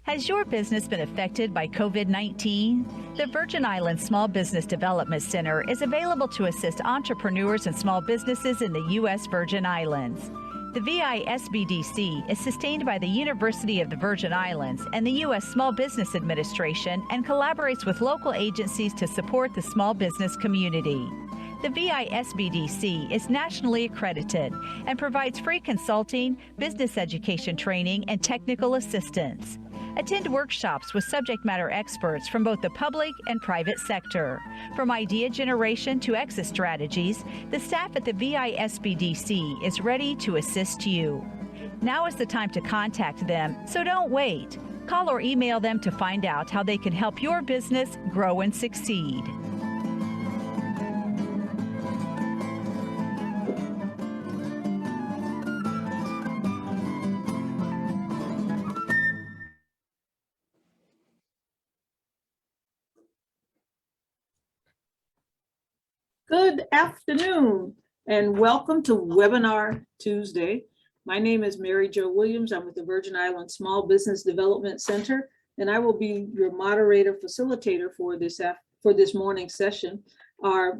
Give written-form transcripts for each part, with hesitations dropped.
Has your business been affected by COVID-19? The Virgin Islands Small Business Development Center is available to assist entrepreneurs and small businesses in the U.S. Virgin Islands. The VISBDC is sustained by the University of the Virgin Islands and the U.S. Small Business Administration and collaborates with local agencies to support the small business community. The VISBDC is nationally accredited and provides free consulting, business education training, and technical assistance. Attend workshops with subject matter experts from both the public and private sector. From idea generation to exit strategies, the staff at the VISBDC is ready to assist you. Now is the time to contact them, so don't wait. Call or email them to find out how they can help your business grow and succeed. Good afternoon and welcome to Webinar Tuesday. My name is Mary Jo Williams. I'm with the Virgin Islands Small Business Development Center, and I will be your moderator facilitator for this morning's session. Our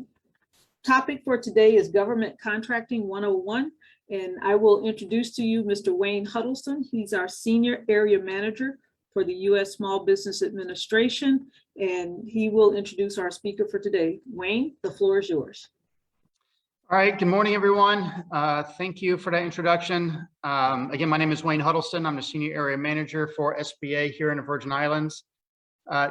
topic for today is Government Contracting 101, and I will introduce to you Mr. Wayne Huddleston. He's our Senior Area Manager for the U.S. Small Business Administration, and he will introduce our speaker for today. Wayne, the floor is yours. All right, good morning, everyone. Thank you for that introduction. Again, my name is Wayne Huddleston. I'm the Senior Area Manager for SBA here in the Virgin Islands.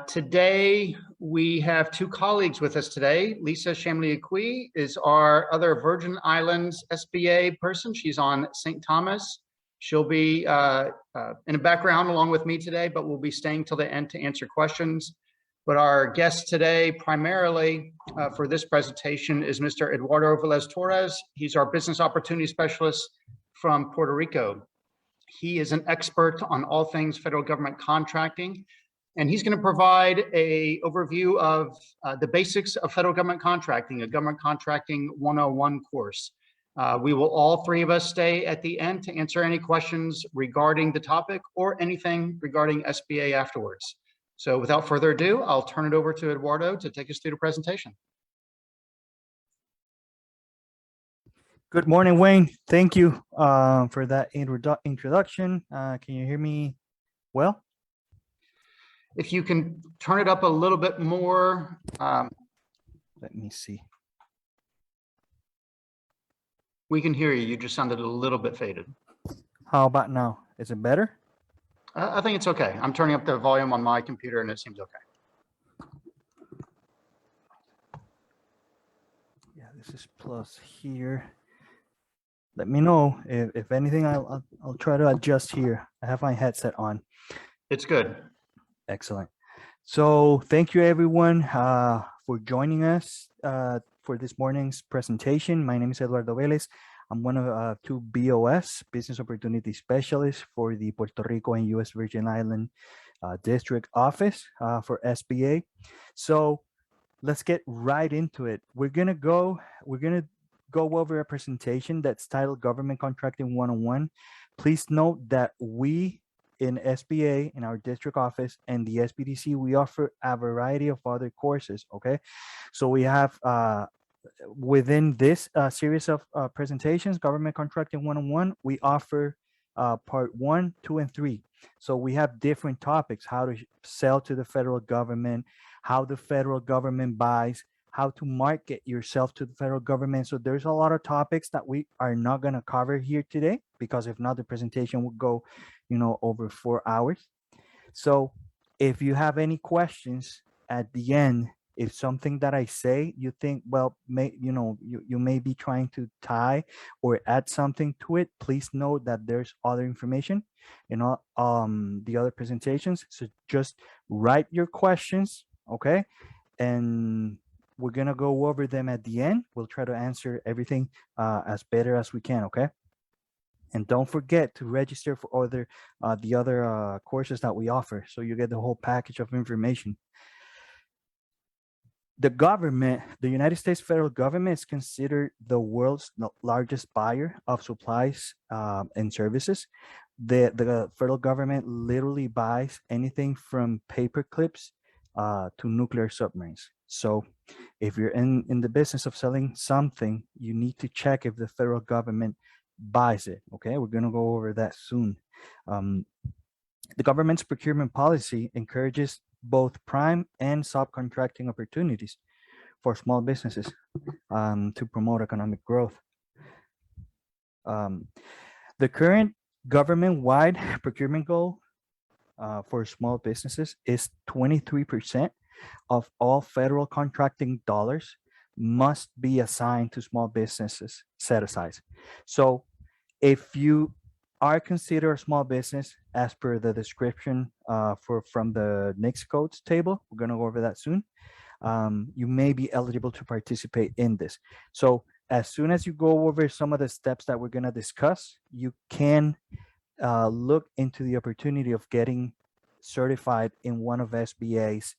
Today, we have two colleagues with us today. Lisa Shamli-Akui is our other Virgin Islands SBA person. She's on St. Thomas. She'll be in the background along with me today, but we'll be staying till the end to answer questions. But our guest today, primarily for this presentation, is Mr. Eduardo Velez Torres. He's our Business Opportunity Specialist from Puerto Rico. He is an expert on all things federal government contracting, and he's going to provide an overview of the basics of federal government contracting, a Government Contracting 101 course. We will all three of us stay at the end to answer any questions regarding the topic or anything regarding SBA afterwards. So without further ado, I'll turn it over to Eduardo to take us through the presentation. Good morning, Wayne. Thank you for that introduction. Can you hear me well? If you can turn it up a little bit more. Let me see. We can hear you. You just sounded a little bit faded. How about now? Is it better? I think it's okay. I'm turning up the volume on my computer and it seems okay. Yeah, this is plus here. Let me know if anything. I'll try to adjust here. I have my headset on. It's good. Excellent. So thank you everyone for joining us for this morning's presentation. My name is Eduardo Velez. I'm one of two BOS, Business Opportunity Specialists for the Puerto Rico and U.S. Virgin Island District Office for SBA. So let's get right into it. We're gonna go over a presentation that's titled Government Contracting 101. Please note that we in SBA, in our district office, and the SBDC, we offer a variety of other courses, okay? So we have within this series of presentations, Government Contracting 101, we offer part 1, 2, and 3. So we have different topics: how to sell to the federal government, how the federal government buys, how to market yourself to the federal government. So there's a lot of topics that we are not going to cover here today, because if not, the presentation would go, over 4 hours. So if you have any questions at the end, if something that I say you think, well, you may be trying to tie or add something to it, please note that there's other information in all the other presentations. So just write your questions, okay? And we're gonna go over them at the end. We'll try to answer everything as better as we can, okay? And don't forget to register for the other courses that we offer, so you get the whole package of information. The government, the United States federal government, is considered the world's largest buyer of supplies and services. The federal government literally buys anything from paper clips to nuclear submarines. So if you're in the business of selling something, you need to check if the federal government buys it. Okay, we're gonna go over that soon. The government's procurement policy encourages both prime and subcontracting opportunities for small businesses to promote economic growth. The current government-wide procurement goal for small businesses is 23% of all federal contracting dollars must be assigned to small businesses set aside. So if you are considered a small business as per the description from the NICS codes table, we're going to go over that soon, you may be eligible to participate in this. So as soon as you go over some of the steps that we're going to discuss, you can look into the opportunity of getting certified in one of SBA's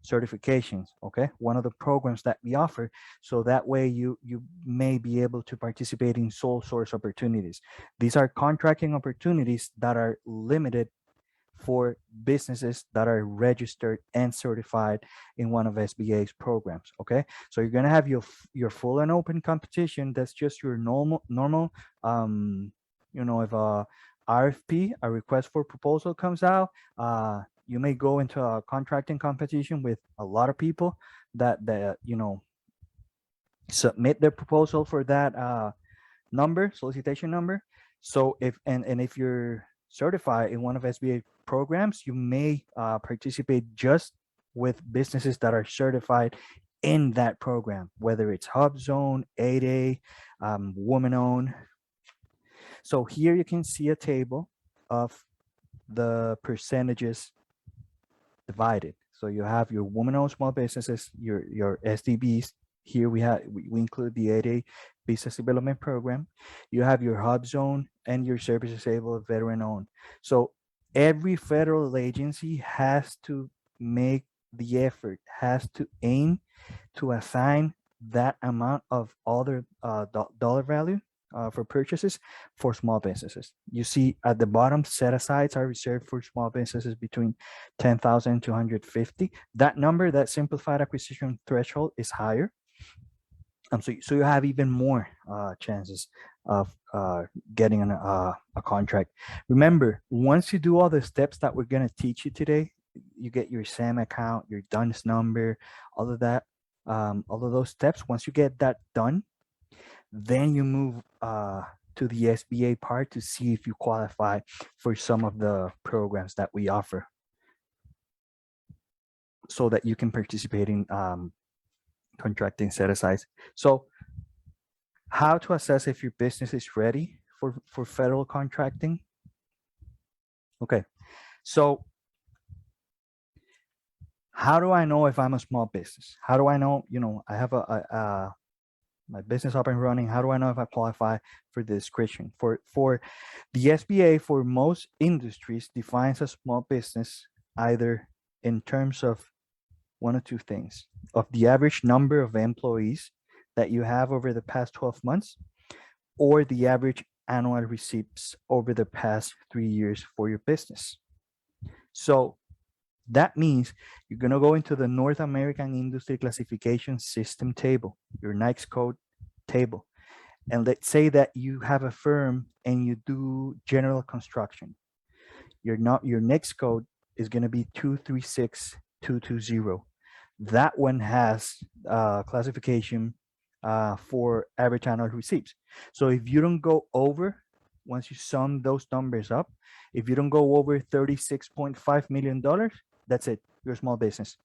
certifications, okay? One of the programs that we offer, so that way you may be able to participate in sole source opportunities. These are contracting opportunities that are limited for businesses that are registered and certified in one of SBA's programs, okay? So you're gonna have your full and open competition. That's just your normal, if a RFP, a request for proposal comes out, you may go into a contracting competition with a lot of people that submit their proposal for that solicitation number. So if you're certified in one of SBA programs, you may participate just with businesses that are certified in that program, whether it's HubZone, 8A, woman-owned. So here you can see a table of the percentages divided. So you have your woman-owned small businesses, your SDBs. Here we include the 8A Business Development Program. You have your HubZone and your service disabled veteran-owned. So every federal agency has to make the effort, has to aim to assign that amount of other dollar value for purchases for small businesses. You see at the bottom, set-asides are reserved for small businesses between 10,000 and 250. That number, that simplified acquisition threshold, is higher. So you have even more chances of getting a contract. Remember, once you do all the steps that we're going to teach you today, you get your SAM account, your DUNS number, all of that, all of those steps. Once you get that done, then you move to the SBA part to see if you qualify for some of the programs that we offer, so that you can participate in contracting set-asides. So how to assess if your business is ready for federal contracting? Okay, so how do I know if I'm a small business? How do I know, I have my business up and running? How do I know if I qualify for the description? For the SBA, for most industries, defines a small business either in terms of one of two things: of the average number of employees that you have over the past 12 months, or the average annual receipts over the past 3 years for your business. So that means you're going to go into the North American Industry Classification System table, your NICS code table. And let's say that you have a firm and you do general construction. Your NICS code is going to be 236220. That one has classification for average annual receipts. So if you don't go over, once you sum those numbers up, if you don't go over $36.5 million, that's it, you're a small business.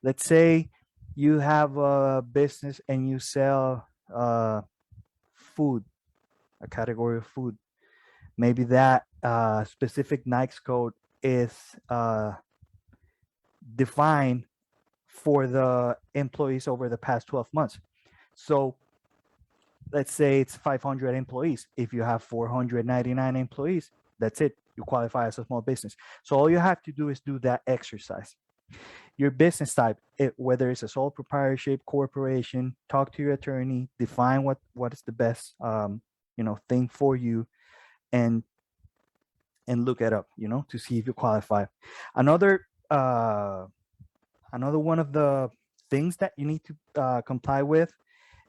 Let's say you have a business and you sell food, a category of food. Maybe that specific NICS code is defined for the employees over the past 12 months. So let's say it's 500 employees. If you have 499 employees, that's it. You qualify as a small business. So all you have to do is do that exercise. your business type, whether it's a sole proprietorship, corporation, talk to your attorney, define what is the best thing for you, and look it up, to see if you qualify. Another one of the things that you need to comply with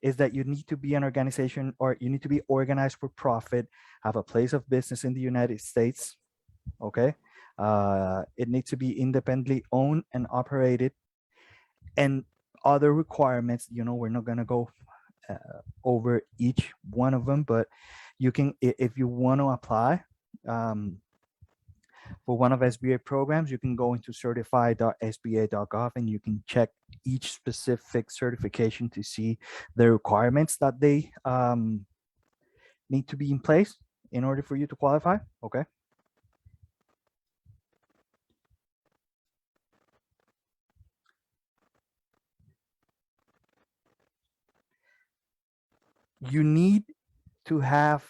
is that you need to be an organization, or you need to be organized for profit, have a place of business in the United States. Okay. It needs to be independently owned and operated, and other requirements. We're not going to go over each one of them, but you can, if you want to apply for one of SBA programs, you can go into certified.sba.gov and you can check each specific certification to see the requirements that they need to be in place in order for you to qualify. Okay. You need to have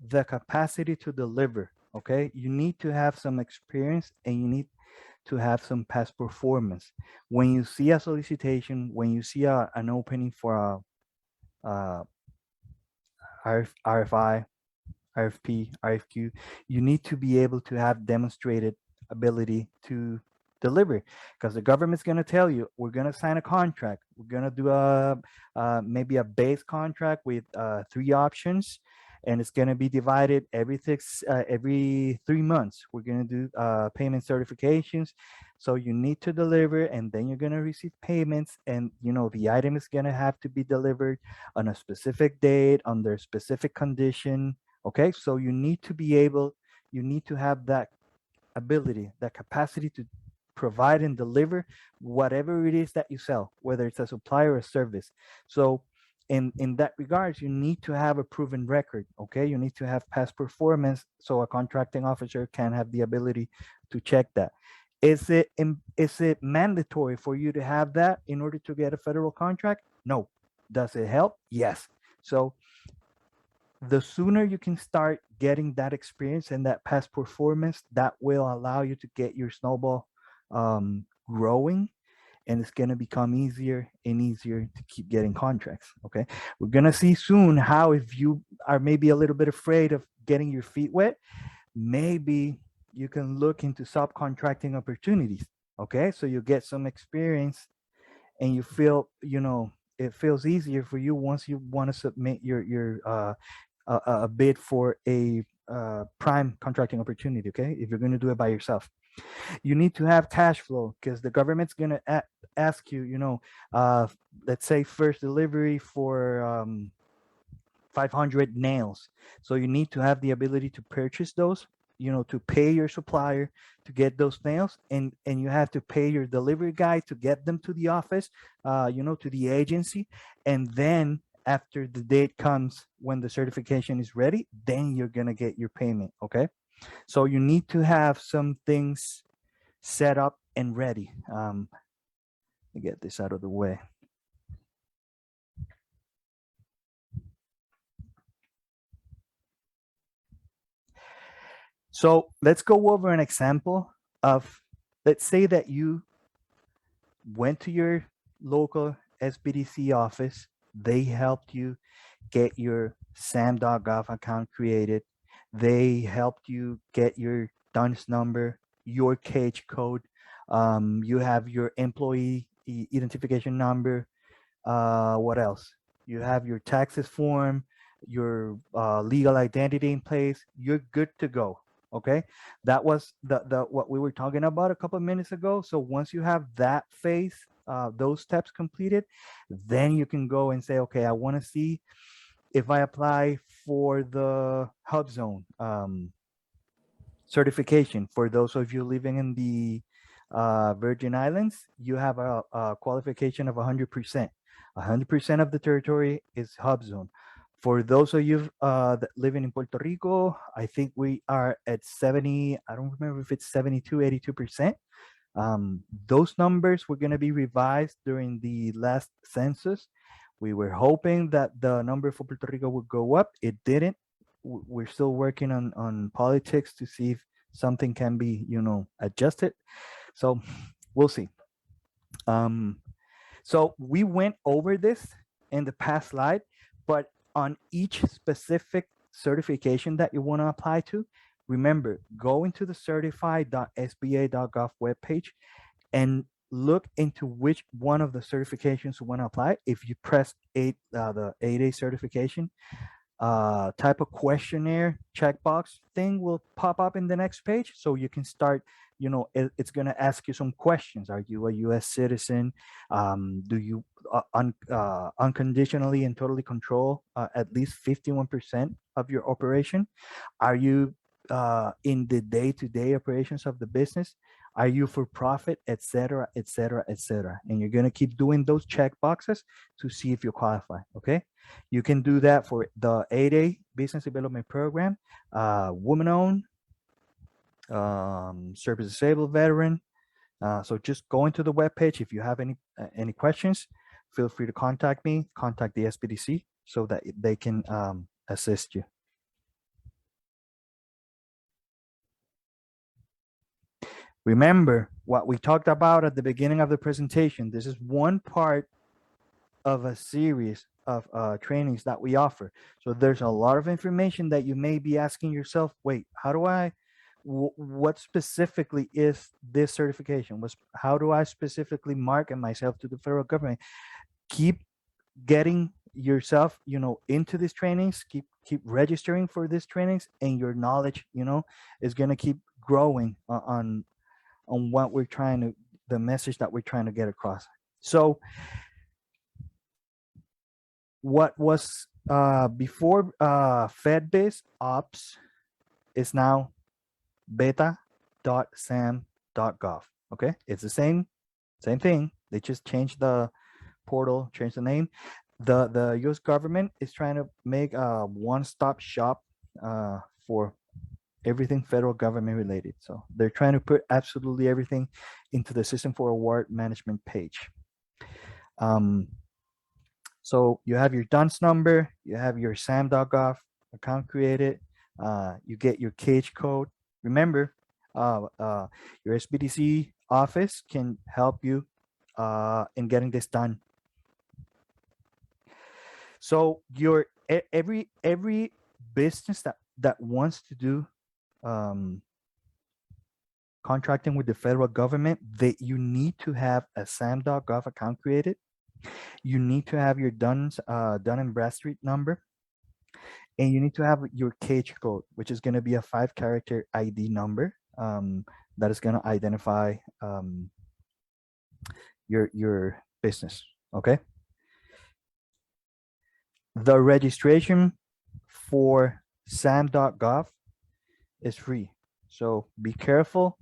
the capacity to deliver. Okay. You need to have some experience, and you need to have some past performance. When you see a solicitation, when you see an opening for a RFI, RFP, RFQ, you need to be able to have demonstrated ability to deliver, because the government's going to tell you, we're going to sign a contract, we're going to do maybe a base contract with 3 options, and it's going to be divided every 3 months. We're going to do payment certifications. So you need to deliver, and then you're going to receive payments, and the item is going to have to be delivered on a specific date under a specific condition. Okay, so you need to have that ability, that capacity to provide and deliver whatever it is that you sell, whether it's a supply or a service. So in that regards, you need to have a proven record. Okay, you need to have past performance, so a contracting officer can have the ability to check that. Is it mandatory for you to have that in order to get a federal contract? No. Does it help? Yes. So the sooner you can start getting that experience and that past performance, that will allow you to get your snowball growing, and it's going to become easier and easier to keep getting contracts. Okay, we're going to see soon how, if you are maybe a little bit afraid of getting your feet wet, maybe you can look into subcontracting opportunities. Okay, so you get some experience, and you feel, it feels easier for you once you want to submit your a bid for a prime contracting opportunity. Okay, if you're going to do it by yourself, you need to have cash flow, because the government's going to ask you, let's say first delivery for 500 nails. So you need to have the ability to purchase those, to pay your supplier to get those nails, and you have to pay your delivery guy to get them to the office, to the agency. And then after the date comes when the certification is ready, then you're going to get your payment. Okay, so you need to have some things set up and ready. Let me get this out of the way. So let's go over an example of, let's say that you went to your local SBDC office. They helped you get your sam.gov account created. They helped you get your DUNS number, your cage code. You have your employee identification number. What else? You have your taxes form, your legal identity in place. You're good to go. Okay, that was the what we were talking about a couple of minutes ago. So once you have that phase, those steps completed, then you can go and say, okay, I want to see if I apply for the hub zone certification. For those of you living in the Virgin Islands, you have a qualification of 100%. 100% of the territory is hub zone. For those of you that living in Puerto Rico, I think we are at 70. I don't remember if it's 72, 82%. Those numbers were going to be revised during the last census. We were hoping that the number for Puerto Rico would go up. It didn't. We're still working on politics to see if something can be, adjusted. So we'll see. So we went over this in the past slide, but on each specific certification that you want to apply to, remember, go into the certified.sba.gov webpage and look into which one of the certifications you want to apply. If you press the 8A certification, type of questionnaire checkbox thing will pop up in the next page, so you can start. It's going to ask you some questions. Are you a U.S. citizen? Do you unconditionally and totally control at least 51% of your operation? Are you in the day-to-day operations of the business? Are you for profit, etc., etc., etc.? And you're going to keep doing those check boxes to see if you qualify. Okay, you can do that for the 8A Business Development Program, woman-owned, service disabled veteran. So just go into the webpage. If you have any questions, feel free to contact me. Contact the SBDC so that they can assist you. Remember what we talked about at the beginning of the presentation. This is one part of a series of trainings that we offer. So there's a lot of information that you may be asking yourself, wait, what specifically is this certification? How do I specifically market myself to the federal government? Keep getting yourself, into these trainings, keep registering for these trainings, and your knowledge, is going to keep growing on what the message that we're trying to get across. So what was before FedBiz Ops is now beta.sam.gov. Okay, it's the same thing. They just changed the portal, changed the name. The U.S. government is trying to make a one-stop shop for everything federal government related. So they're trying to put absolutely everything into the System for Award Management page. So you have your DUNS number, you have your sam.gov account created, you get your cage code. Remember, your SBDC office can help you in getting this done. So every business that wants to do contracting with the federal government, you need to have a sam.gov account created. You need to have your Dun and Bradstreet number, and you need to have your cage code, which is going to be a 5-character ID number that is going to identify your business. Okay. The registration for sam.gov is free. So be careful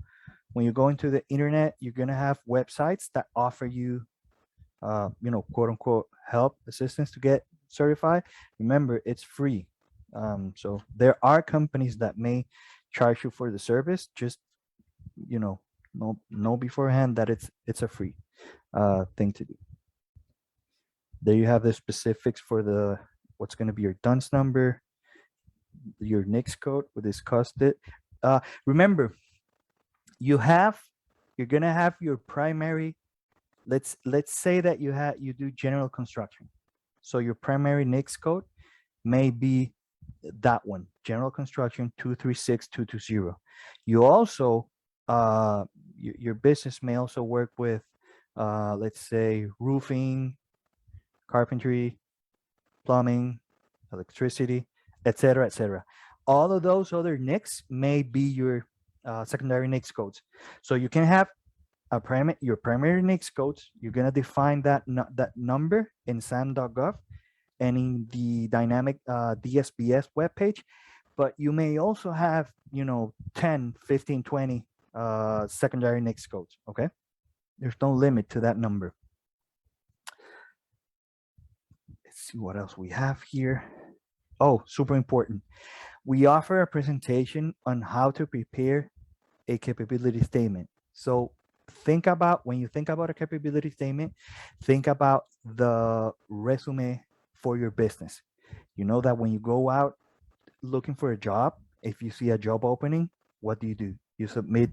when you go into the internet. You're going to have websites that offer you, quote unquote, help, assistance to get certified. Remember, it's free. So there are companies that may charge you for the service. Just, know beforehand that it's a free thing to do. There you have the specifics for what's going to be your DUNS number, your NICS code. We discussed it. Remember, you're gonna have your primary. Let's say that you do general construction. So your primary NICS code may be that one, general construction 236220. You also your business may also work with let's say roofing, carpentry, plumbing, electricity, etc., etc. All of those other NICS may be your secondary NICS codes. So you can have your primary NICS codes. You're going to define that number in sam.gov and in the dynamic DSBS webpage. But you may also have, 10, 15, 20 secondary NICS codes. Okay. There's no limit to that number. Let's see what else we have here. Oh, super important. We offer a presentation on how to prepare a capability statement. So when you think about a capability statement, think about the resume for your business. You know that when you go out looking for a job, if you see a job opening, what do? You submit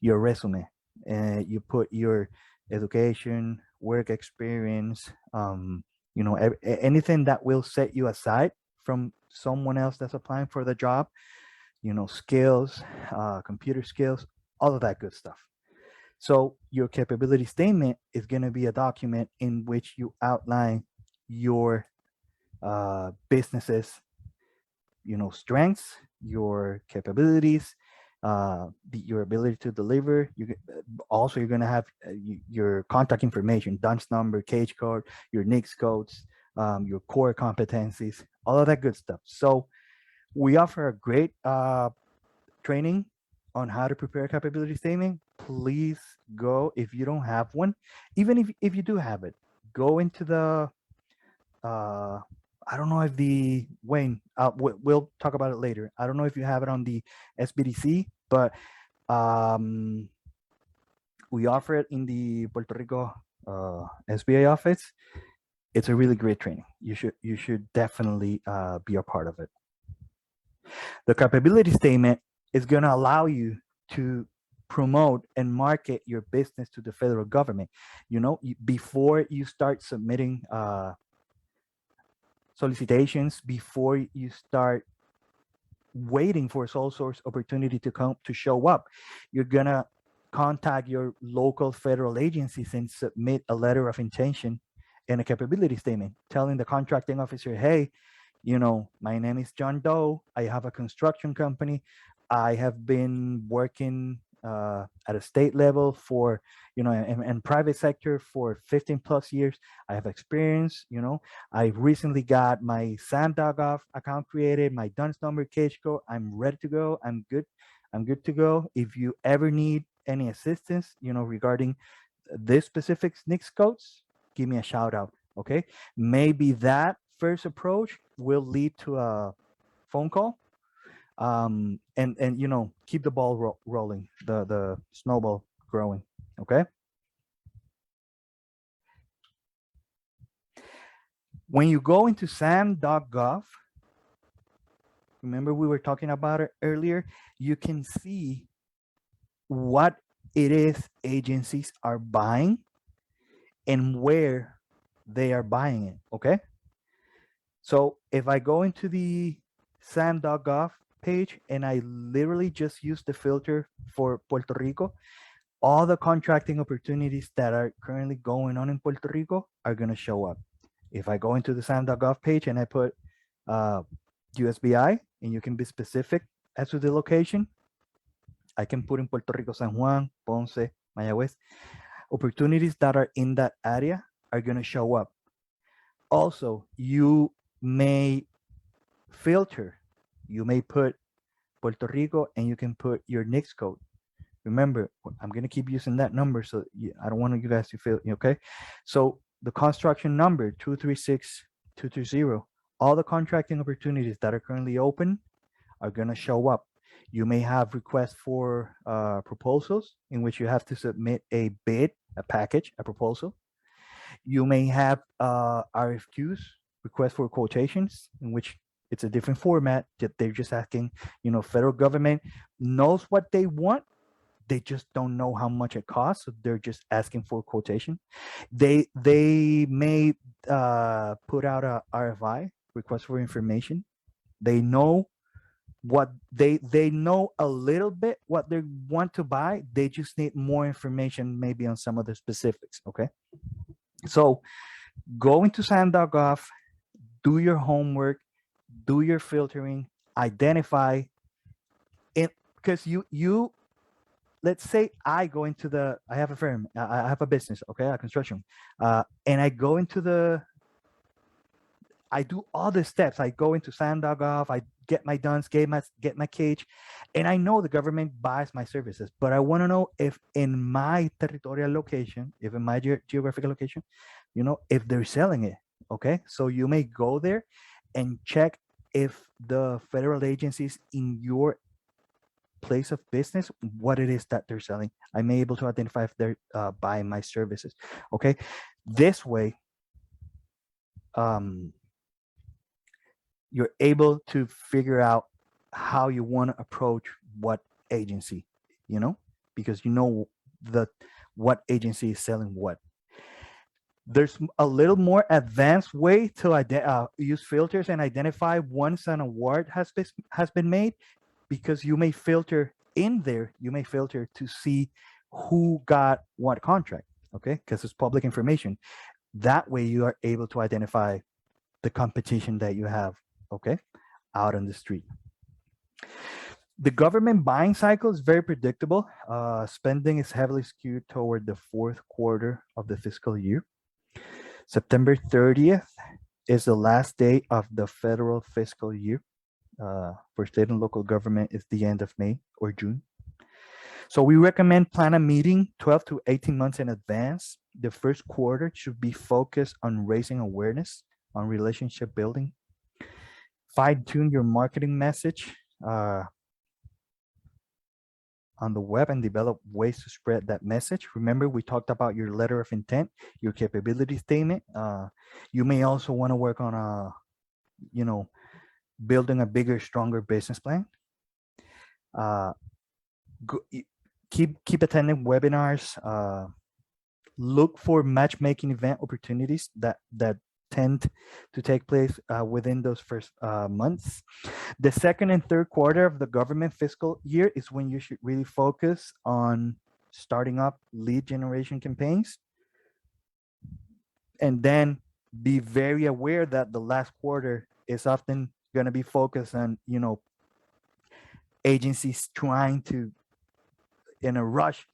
your resume and you put your education, work experience, anything that will set you aside from someone else that's applying for the job, skills, computer skills, all of that good stuff. So your capability statement is going to be a document in which you outline your business's, strengths, your capabilities, your ability to deliver. Also, you're going to have your contact information, DUNS number, cage code, your NICS codes, your core competencies, all of that good stuff. So we offer a great training on how to prepare a capability statement. Please go, if you don't have one, even if you do have it, go into the I don't know if the Wayne, we'll talk about it later. I don't know if you have it on the SBDC, but we offer it in the Puerto Rico SBA office. It's a really great training. You should definitely be a part of it. The capability statement is going to allow you to promote and market your business to the federal government. Before you start submitting solicitations, before you start waiting for sole source opportunity to show up, you're gonna contact your local federal agencies and submit a letter of intention and a capability statement telling the contracting officer, hey, my name is John Doe. I have a construction company. I have been working at a state level for, and private sector for 15 plus years. I have experience, I recently got my sam.beta.gov account created, my DUNS number, cage code. I'm ready to go. I'm good to go. If you ever need any assistance, regarding this specific NICS codes, give me a shout out. Okay. Maybe that first approach will lead to a phone call. And keep the ball rolling, the snowball growing. Okay. When you go into sam.gov, remember we were talking about it earlier, you can see what it is agencies are buying and where they are buying it. Okay. So if I go into the sam.gov page and I literally just use the filter for Puerto Rico, all the contracting opportunities that are currently going on in Puerto Rico are going to show up. If I go into the sam.gov page and I put USBI, and you can be specific as to the location, I can put in Puerto Rico, San Juan, Ponce, Mayagüez. Opportunities that are in that area are going to show up. Also, you may filter. You may put Puerto Rico and you can put your NICS code. Remember, I'm going to keep using that number, so I don't want you guys to feel, okay? So the construction number 236230, all the contracting opportunities that are currently open are going to show up. You may have requests for proposals in which you have to submit a bid, a package, a proposal. You may have RFQs, requests for quotations, in which it's a different format that they're just asking, federal government knows what they want. They just don't know how much it costs. So they're just asking for quotation. They may put out a RFI, request for information. They know what they know a little bit what they want to buy. They just need more information maybe on some of the specifics. Okay. So go into sam.gov, do your homework, do your filtering, identify it, because you let's say I go into I have a firm, I have a business, okay, a construction, and I go into I do all the steps. I go into sam.gov, I get my DUNS, get my cage, and I know the government buys my services, but I want to know if in my territorial location, if in my geographical location, if they're selling it. Okay, so you may go there and check if the federal agencies in your place of business, what it is that they're selling. I may be able to identify if they're buying my services. Okay, this way, you're able to figure out how you want to approach what agency, because the what agency is selling what. There's a little more advanced way to use filters and identify once an award has been made, because you may filter in there. You may filter to see who got what contract, okay? Because it's public information. That way you are able to identify the competition that you have, okay, out on the street. The government buying cycle is very predictable. Spending is heavily skewed toward the fourth quarter of the fiscal year. September 30th is the last day of the federal fiscal year. For state and local government, is the end of May or June. So we recommend plan a meeting 12 to 18 months in advance. The first quarter should be focused on raising awareness, on relationship building. Fine-tune your marketing message on the web and develop ways to spread that message. Remember, we talked about your letter of intent, your capability statement. You may also want to work on building a bigger, stronger business plan. Keep attending webinars. Look for matchmaking event opportunities that tend to take place within those first months. The second and third quarter of the government fiscal year is when you should really focus on starting up lead generation campaigns. And then be very aware that the last quarter is often going to be focused on, agencies trying to, in a rush,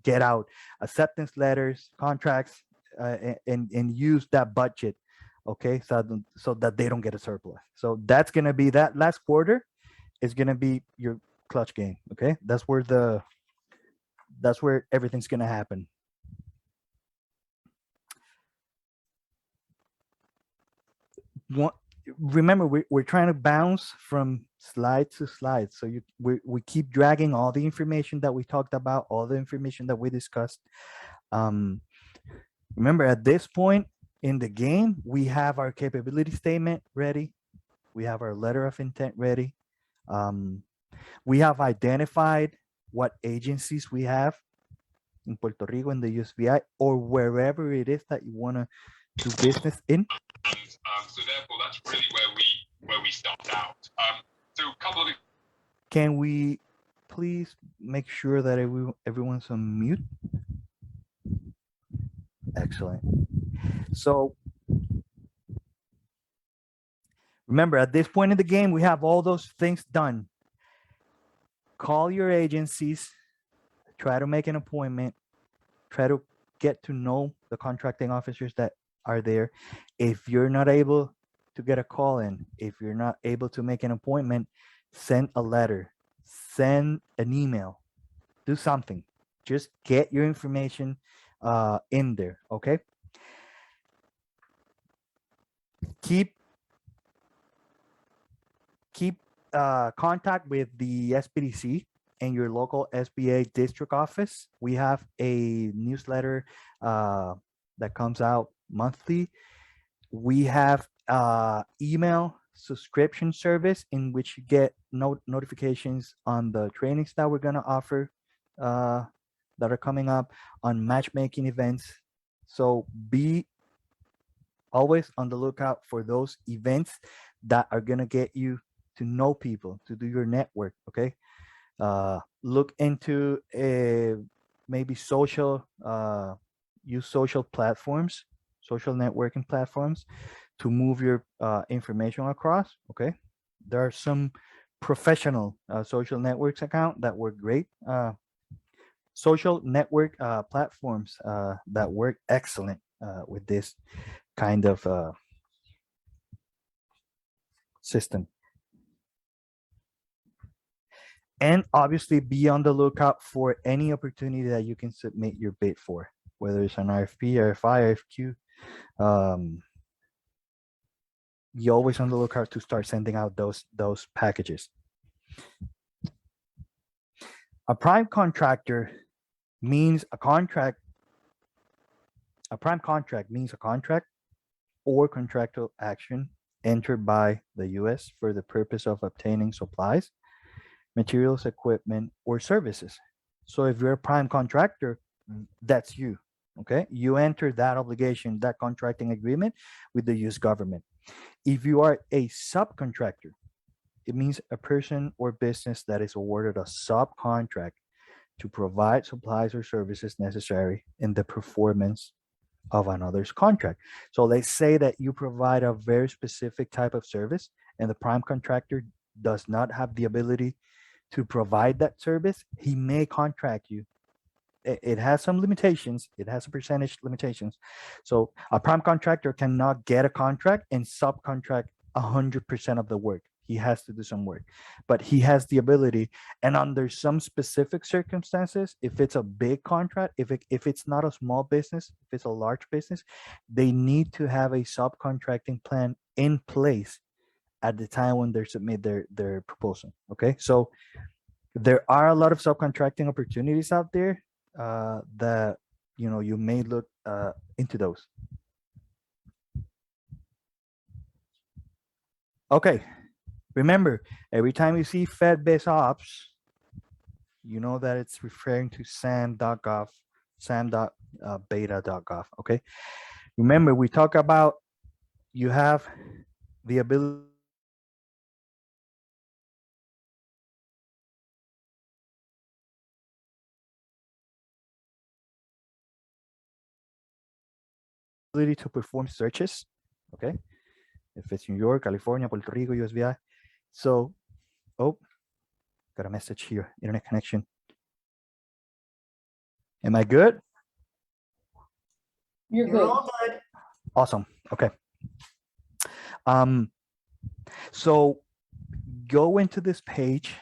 get out acceptance letters, contracts, and use that budget, okay, so that they don't get a surplus. So that's going to be, that last quarter is going to be your clutch game, okay? That's where everything's going to happen. Remember, we're trying to bounce from slide to slide, so we keep dragging all the information that we talked about, all the information that we discussed. Remember, at this point in the game, we have our capability statement ready. We have our letter of intent ready. We have identified what agencies we have in Puerto Rico, in the SBA, or wherever it is that you want to do business in. So therefore, that's really where we start out. So a couple of. Can we please make sure that everyone's on mute? Excellent. So remember, at this point in the game, we have all those things done. Call your agencies, try to make an appointment, try to get to know the contracting officers that are there. If you're not able to get a call in, if you're not able to make an appointment, send a letter, send an email, do something. Just get your information in there, okay? Keep contact with the SBDC and your local SBA district office. We have a newsletter that comes out monthly. We have email subscription service in which you get notifications on the trainings that we're going to offer that are coming up, on matchmaking events. So be always on the lookout for those events that are going to get you to know people, to do your network, okay? Look into maybe use social platforms, social networking platforms to move your information across, okay? There are some professional social networks account that work great. Social network platforms that work excellent with this kind of system. And obviously be on the lookout for any opportunity that you can submit your bid for, whether it's an RFP, RFI, RFQ. Be always on the lookout to start sending out those packages. A prime contractor means a contract. A prime contract means a contract or contractual action entered by the U.S. for the purpose of obtaining supplies, materials, equipment, or services. So if you're a prime contractor, that's you. Okay, you enter that obligation, that contracting agreement with the U.S. government. If you are a subcontractor, it means a person or business that is awarded a subcontract to provide supplies or services necessary in the performance of another's contract. So let's say that you provide a very specific type of service and the prime contractor does not have the ability to provide that service. He may contract you. It has some limitations. It has a percentage limitations. So a prime contractor cannot get a contract and subcontract 100% of the work. He has to do some work, but he has the ability. And under some specific circumstances, if it's a big contract, if it's not a small business, if it's a large business, they need to have a subcontracting plan in place at the time when they submit their proposal. Okay, so there are a lot of subcontracting opportunities out there that you may look into those. Okay, remember, every time you see FedBizOps, you know that it's referring to sam.gov, sam.beta.gov. Okay, remember we talk about you have the ability to perform searches. Okay, if it's New York, California, Puerto Rico, SBA. So, oh, got a message here, internet connection. Am I good? You're good. Awesome. Okay. So go into this page,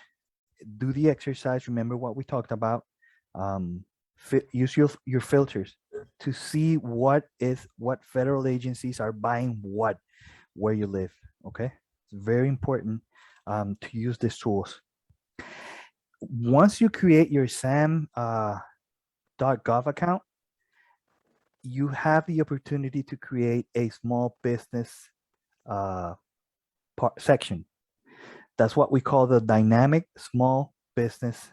do the exercise. Remember what we talked about. Use your filters to see what federal agencies are buying where you live. Okay, it's very important to use these tools. Once you create your sam.gov account, you have the opportunity to create a small business section. That's what we call the dynamic small business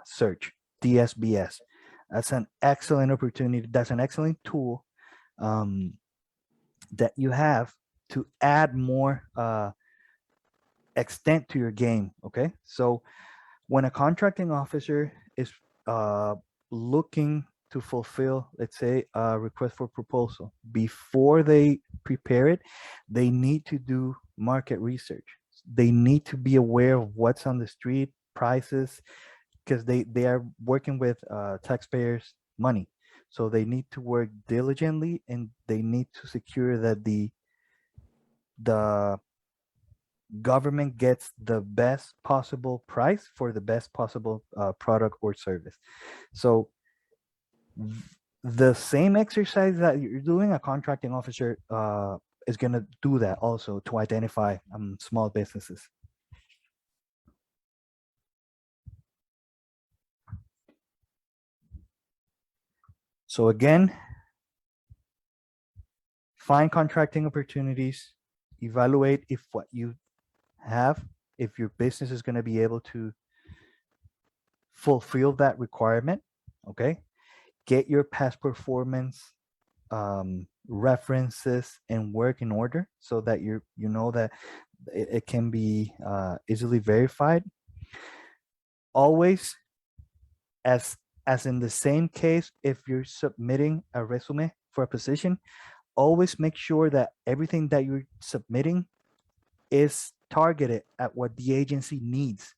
search, DSBS. That's an excellent opportunity. That's an excellent tool that you have to add more extent to your game. Okay, so when a contracting officer is looking to fulfill, let's say, a request for proposal, before they prepare it, they need to do market research. They need to be aware of what's on the street, prices, because they are working with taxpayers' money. So they need to work diligently and they need to secure that the government gets the best possible price for the best possible product or service. So the same exercise that you're doing, a contracting officer is going to do that also to identify small businesses. So again, find contracting opportunities, evaluate if what you have, if your business is going to be able to fulfill that requirement. Okay, get your past performance references and work in order so that you know that it can be easily verified. Always, as in the same case, if you're submitting a resume for a position, always make sure that everything that you're submitting is targeted at what the agency needs.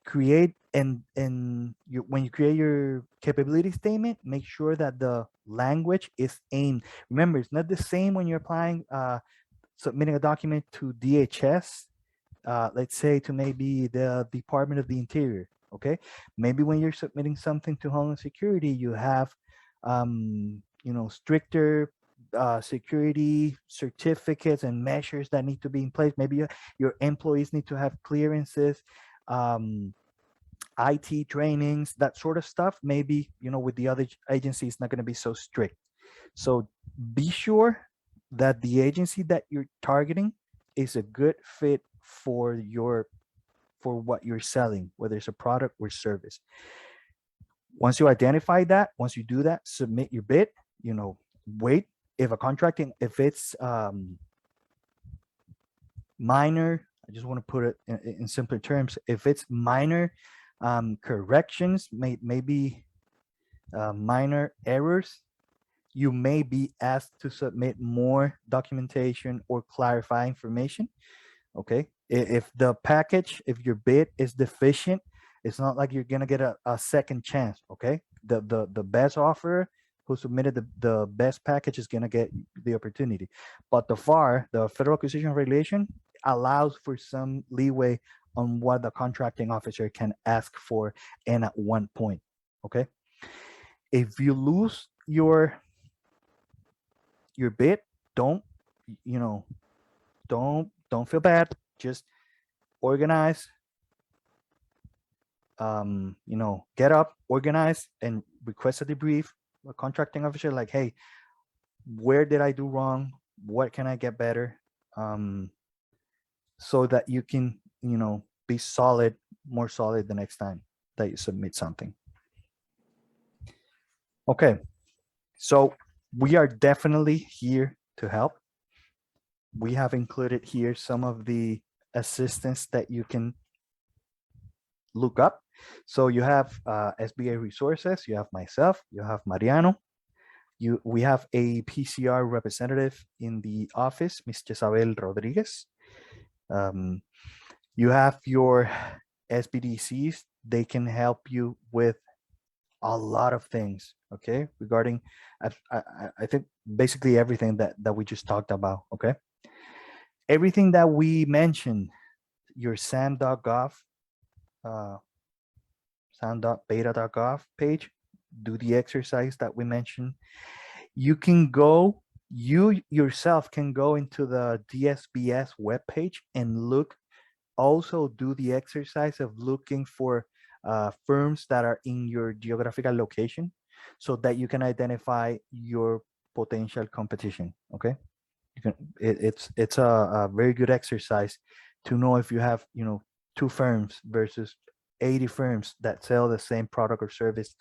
Create when you create your capability statement, make sure that the language is aimed. Remember, it's not the same when you're applying, submitting a document to DHS, let's say to maybe the Department of the Interior. Okay, maybe when you're submitting something to Homeland Security, you have stricter security certificates and measures that need to be in place. Maybe your employees need to have clearances, IT trainings, that sort of stuff. Maybe with the other agency, it's not going to be so strict. So be sure that the agency that you're targeting is a good fit for for what you're selling, whether it's a product or service. Once you identify that, once you do that, submit your bid, wait. If it's minor, I just want to put it in simpler terms. If it's minor corrections, maybe minor errors, you may be asked to submit more documentation or clarify information. Okay. If your bid is deficient, it's not like you're gonna get a second chance. Okay. The best offerer who submitted the best package is gonna get the opportunity. But the Federal Acquisition Regulation allows for some leeway on what the contracting officer can ask for and at one point. Okay. If you lose your bid, don't feel bad. Just organize, get up, organize, and request a debrief. A contracting officer, like, hey, where did I do wrong? What can I get better? So that you can, be more solid the next time that you submit something. Okay, so we are definitely here to help. We have included here some of the assistance that you can look up. So you have SBA resources, you have myself, you have Mariano, we have a PCR representative in the office, Ms. Jezabel Rodriguez. You have your SBDCs. They can help you with a lot of things, okay, regarding, I think, basically everything that we just talked about, okay? Everything that we mentioned, your sam.gov, sam.beta.gov page, do the exercise that we mentioned. You yourself can go into the DSBS webpage and also do the exercise of looking for firms that are in your geographical location so that you can identify your potential competition, okay? It's a very good exercise to know if you have 2 firms versus 80 firms that sell the same product or service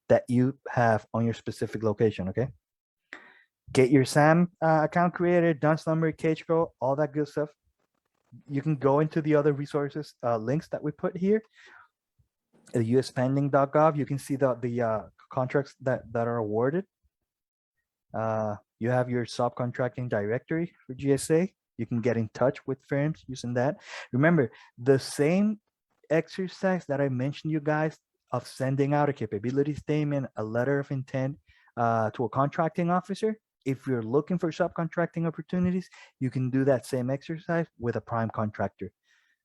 that you have on your specific location. Okay, get your SAM account created, DUNS number, cage code, all that good stuff. You can go into the other resources links that we put here, uspending.gov. You can see the contracts that are awarded. You have your subcontracting directory for GSA. You can get in touch with firms using that. Remember, the same exercise that I mentioned you guys of sending out a capability statement, a letter of intent to a contracting officer. If you're looking for subcontracting opportunities, you can do that same exercise with a prime contractor.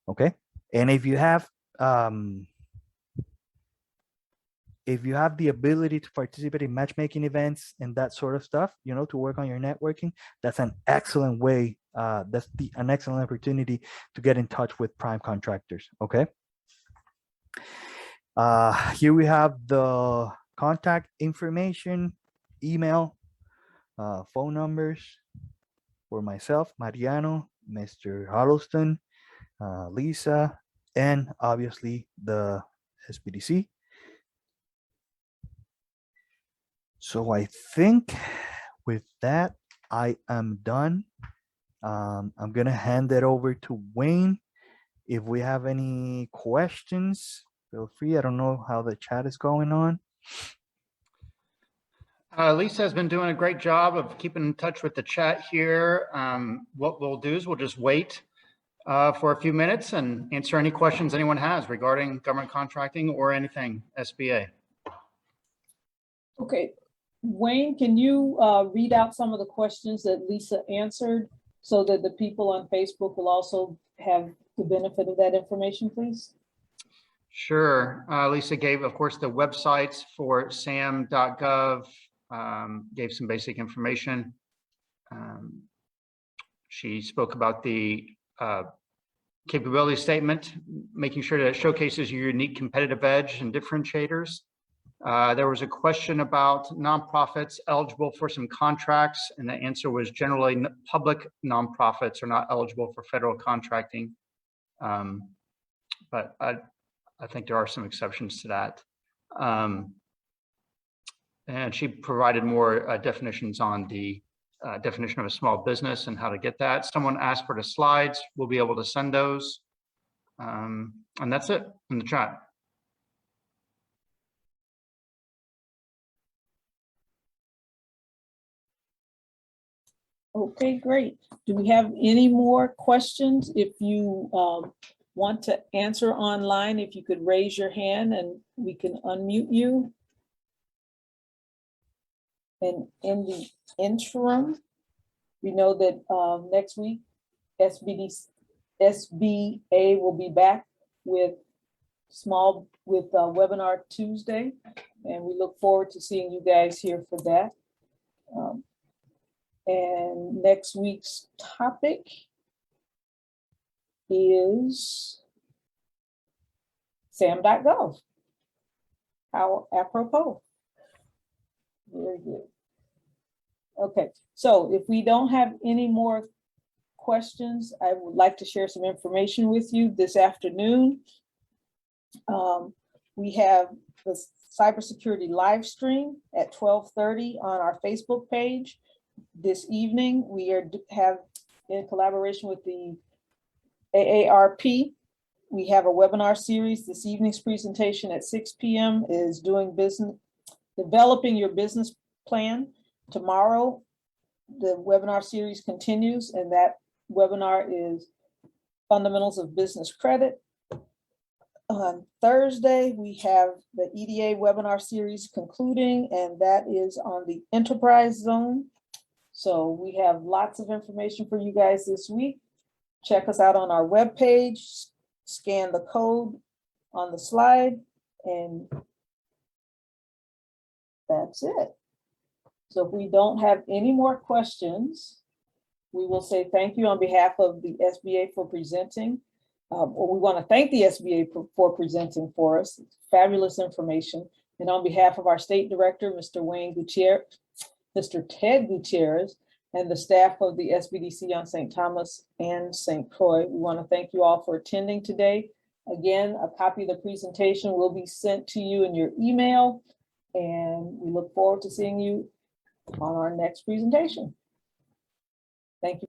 Okay. And if you have the ability to participate in matchmaking events and that sort of stuff, to work on your networking, that's an excellent way. That's an excellent opportunity to get in touch with prime contractors. Okay. Here we have the contact information, email, phone numbers for myself, Mariano, Mr. Huddleston, Lisa, and obviously the SBDC. So I think with that, I am done. I'm going to hand it over to Wayne. If we have any questions, feel free. I don't know how the chat is going on. Lisa has been doing a great job of keeping in touch with the chat here. What we'll do is we'll just wait for a few minutes and answer any questions anyone has regarding government contracting or anything SBA. Okay, Wayne, can you read out some of the questions that Lisa answered so that the people on Facebook will also have the benefit of that information, please? Sure. Lisa gave, of course, the websites for sam.gov, gave some basic information. She spoke about the capability statement, making sure that it showcases your unique competitive edge and differentiators. There was a question about nonprofits eligible for some contracts, and the answer was generally public nonprofits are not eligible for federal contracting. but I think there are some exceptions to that. And she provided more definitions on the definition of a small business and how to get that. Someone asked for the slides. We'll be able to send those. And that's it in the chat. Okay, great. Do we have any more questions? If you want to answer online, if you could raise your hand and we can unmute you. And in the interim, we know that next week, SBA will be back with Webinar Tuesday, and we look forward to seeing you guys here for that. And next week's topic is sam.gov. How apropos. Very good. Okay, so if we don't have any more questions, I would like to share some information with you this afternoon. We have the cybersecurity live stream at 12:30 on our Facebook page. This evening, we have in collaboration with the AARP, we have a webinar series. This evening's presentation at 6 p.m. is developing your business plan. Tomorrow, the webinar series continues, and that webinar is Fundamentals of Business Credit. On Thursday, we have the EDA webinar series concluding, and that is on the enterprise zone. So we have lots of information for you guys this week. Check us out on our webpage, scan the code on the slide, and that's it. So if we don't have any more questions, we will say thank you on behalf of the SBA for presenting. Or we want to thank the SBA for presenting for us. It's fabulous information. And on behalf of our state director, Mr. Ted Gutierrez, and the staff of the SBDC on St. Thomas and St. Croix, we want to thank you all for attending today. Again, a copy of the presentation will be sent to you in your email, and we look forward to seeing you on our next presentation. Thank you.